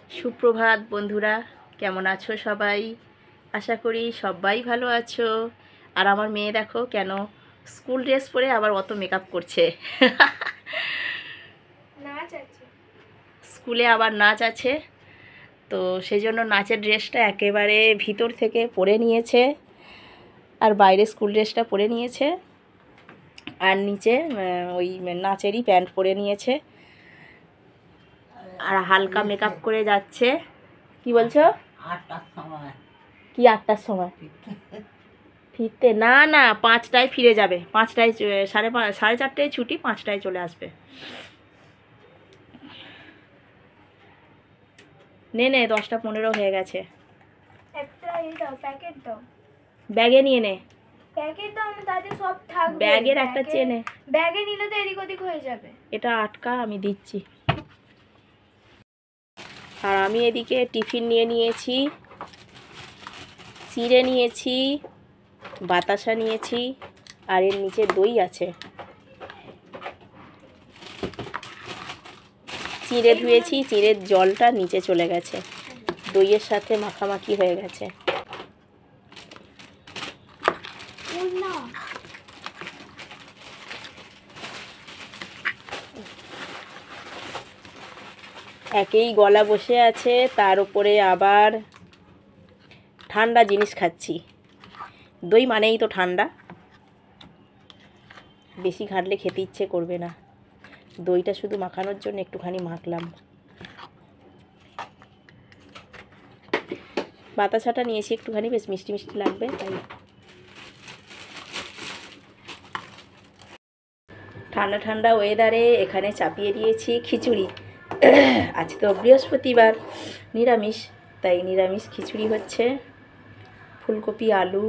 সুপ্রভাত বন্ধুরা, কেমন আছো সবাই? আশা করি সবাই ভালো আছো। আর আমার মেয়ে দেখো কেন স্কুল ড্রেস পরে আবার অত মেকআপ করছে। নাচ আছে, স্কুলে আবার নাচ আছে, তো সেই জন্য নাচের ড্রেসটা একেবারে ভিতর থেকে পরে নিয়েছে, আর বাইরে স্কুল ড্রেসটা পরে নিয়েছে, আর নিচে ওই নাচেরই প্যান্ট পরে নিয়েছে, আর হালকা মেকআপ করে যাচ্ছে। কি বলছো? 8টার সময় কি 8টার সময় ফিরতে? না না, 5টায় ফিরে যাবে। 5টায়, 4:30টায় ছুটি, 5টায় চলে আসবে। নে নে, 10টা 15 হয়ে গেছে। একটা এই দাও, প্যাকেট দাও, ব্যাগে নিয়ে নে, প্যাকেট দাও না, তাতে সব থাকবে। ব্যাগের একটা চেনে। ব্যাগে নিলে তো এদিক ওদিক হয়ে যাবে। এটা আটকা, আমি দিচ্ছি। আর আমি এদিকে টিফিন নিয়ে নিয়েছি, চিড়ে নিয়েছি, বাতাসা নিয়েছি, আর এর নিচে দই আছে। চিড়ে ধুয়েছি, চিড়ের জলটা নিচে চলে গেছে, দইয়ের সাথে মাখামাখি হয়ে গেছে। একেই গলা বসে আছে, তার উপরে আবার ঠান্ডা জিনিস খাচ্ছি। দই মানেই তো ঠান্ডা, বেশি ঘাঁটলে খেতে ইচ্ছে করবে না। দইটা শুধু মাখানোর জন্য একটুখানি মাখলাম। বাতাসাটা নিয়েছি একটুখানি, বেশ মিষ্টি মিষ্টি লাগবে তাই। ঠান্ডা ঠান্ডা ওয়েদারে এখানে চাপিয়ে দিয়েছি খিচুড়ি। আজ তো বৃহস্পতিবার, নিরামিষ, তাই নিরামিষ খিচুড়ি হচ্ছে। ফুলকপি, আলু,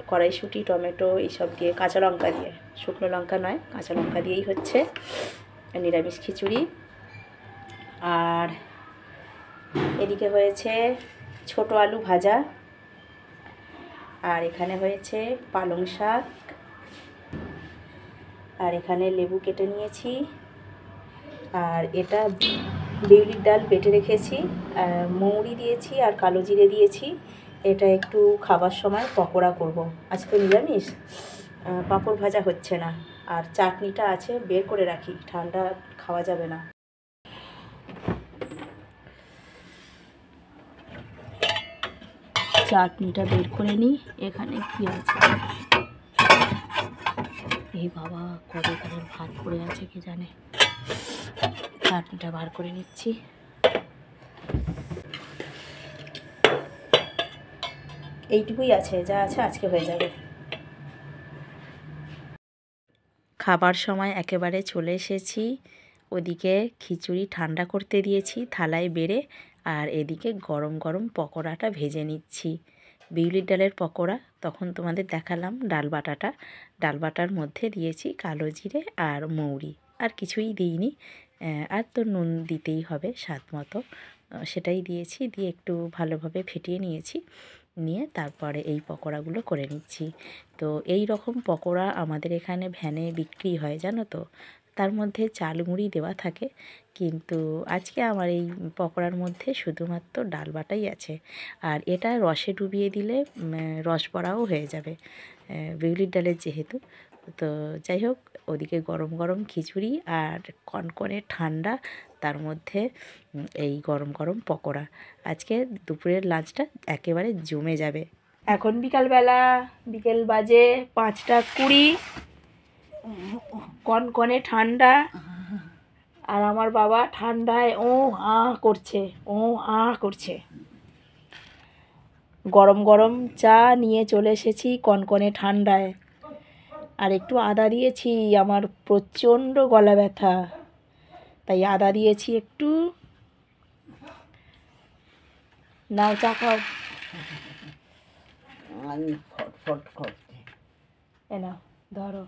কড়াইশুঁটি, টমেটো এইসব দিয়ে, কাঁচা লঙ্কা দিয়ে, শুকনো লঙ্কা নয়, কাঁচা লঙ্কা দিয়েই হচ্ছে নিরামিষ খিচুড়ি। আর এদিকে হয়েছে ছোট আলু ভাজা, আর এখানে হয়েছে পালং শাক, আর এখানে লেবু কেটে নিয়েছি, আর এটা বিউলির ডাল বেটে রেখেছি, মৌরি দিয়েছি আর কালো জিরে দিয়েছি। এটা একটু খাবার সময় পকোড়া করব। আজকে নিরামিষ, পাঁপড় ভাজা হচ্ছে না। আর চাটনিটা আছে, বের করে রাখি, ঠান্ডা খাওয়া যাবে না। চাটনিটা বের করে নিই। এখানে কি আছে? এই বাবা, কবে কালের ভাত পড়ে আছে কে জানে। চাটনিটা বার করে নিচ্ছি। এইটুকুই আছে, যা আছে আজকে হয়ে যাবে। খাবার সময় একেবারে চলে এসেছি। ওদিকে খিচুড়ি ঠান্ডা করতে দিয়েছি থালায় বেড়ে, আর এদিকে গরম গরম পকোড়াটা ভেজে নিচ্ছি। বিউলির ডালের পকোড়া তখন তোমাদের দেখালাম। ডাল বাটার মধ্যে দিয়েছি কালো জিরে আর মৌরি, আর কিছুই দিইনি। আর তো নুন দিতেই হবে স্বাদ মতো, সেটাই দিয়েছি। দিয়ে একটু ভালোভাবে ফেটিয়ে নিয়েছি, নিয়ে তারপরে এই পকোড়াগুলো করে নিচ্ছি। তো এই রকম পকোড়া আমাদের এখানে ভ্যানে বিক্রি হয়, জানো তো। তার মধ্যে চাল গুঁড়ি দেওয়া থাকে, কিন্তু আজকে আমার এই পকোড়ার মধ্যে শুধুমাত্র ডাল বাটাই আছে। আর এটা রসে ডুবিয়ে দিলে রস বড়াও হয়ে যাবে, বিউলির ডালের যেহেতু। তো যাই হোক, ওদিকে গরম গরম খিচুড়ি আর কনকনে ঠান্ডা, তার মধ্যে এই গরম গরম পকোড়া। আজকে দুপুরের লাঞ্চটা একেবারে জমে যাবে। এখন বিকেল বাজে 5টা 20, কনকনে ঠান্ডা, আর আমার বাবা ঠান্ডায় করছে। গরম গরম চা নিয়ে চলে এসেছি কনকনে ঠান্ডায়, আর একটু আদা দিয়েছি। আমার প্রচণ্ড গলা ব্যথা, তাই আদা দিয়েছি একটু। নাও চা খাও। আমি ফটফট করছে। এ নাও, ধরো।